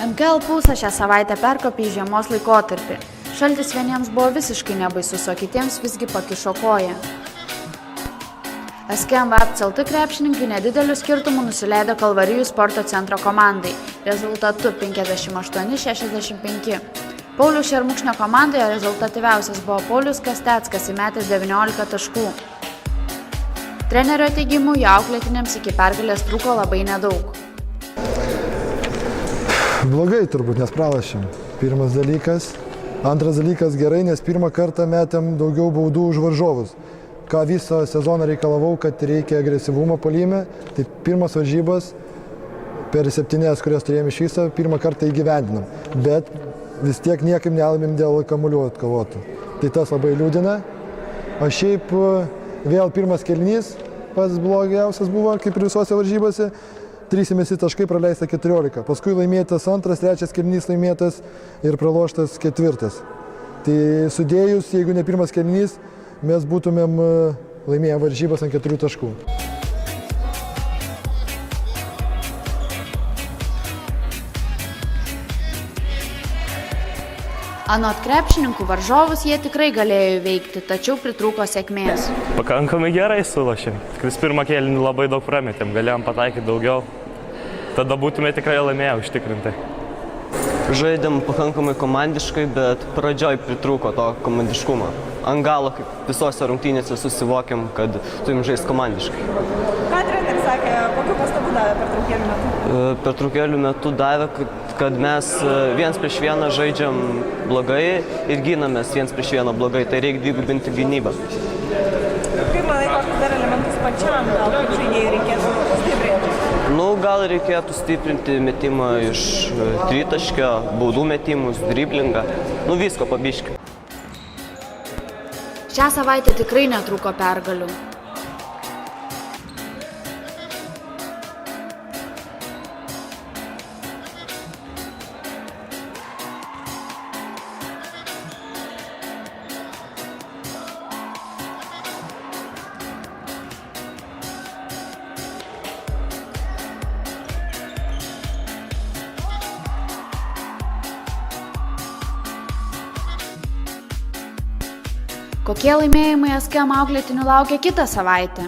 MKL Pulsas šią savaitę perkopė į žiemos laikotarpį. Šaltis vieniems buvo visiškai nebaisus, o kitiems visgi pakišo koją. SKM CLT krepšininkai nedideliu skirtumu nusileido Kalvarijų sporto centro komandai, rezultatu 58-65. Pauliaus Šermukšnio komandoje rezultatyviausias buvo Paulius Kasteckas įmetęs 19 taškų. Trenerio teigimu, jo auklėtiniams iki pergalės trūko labai nedaug. Blogai turbūt, nes pralašėm. Pirmas dalykas. Antras dalykas gerai, nes pirmą kartą metėm daugiau baudų už varžovus. Ką visą sezoną reikalavau, kad reikia agresyvumo puolime. Tai pirmas varžybas per 7, kurias turėjom iš viso, pirmą kartą įgyvendinam. Bet vis tiek niekaip nelaimėm dėl kamuolių atkovotų. Tai tas labai liūdina. O šiaip vėl pirmas kėlinys pats blogiausias buvo, kaip ir visose varžybose. 3 įmesti taškai, praleista 14. Paskui laimėtas antras, trečias kėlinys laimėtas ir praloštas 4. Tai sudėjus, jeigu ne pirmas kėlinys, mes būtumėm laimėję varžybas ant 4 taškų. Anot krepšininkų varžovus jie tikrai galėjo įveikti, tačiau pritrūko sėkmės. Pakankamai gerai sulošėm. Tikrai pirmą kėlinį labai daug prametėm, galėjom pataikyti daugiau. Tada būtume tikrai laimėję užtikrintai. Žaidėm pakankamai komandiškai, bet pradžioj pritrūko to komandiškumo. Ant galo, kaip visose rungtynėse, susivokėm, kad turim žaisti komandiškai. Ką treneris sakė, kokių pastabų davė pertraukėlių metu? Pertraukėlių metu davė, kad mes 1-1 žaidžiam blogai ir ginamės 1-1 blogai, tai reikia dvigubinti gynybą. Kaip manai, kokius dar elementus pačiam, gal kaip žaidėjai reikėtų stiprinti? Gal reikėtų stiprinti metimą iš tritaškio, baudų metimus, driblingą, visko pabiškį. Šią savaitę tikrai netrūko pergalių. Kokie laimėjimai SKM auklėtinių laukia kitą savaitę?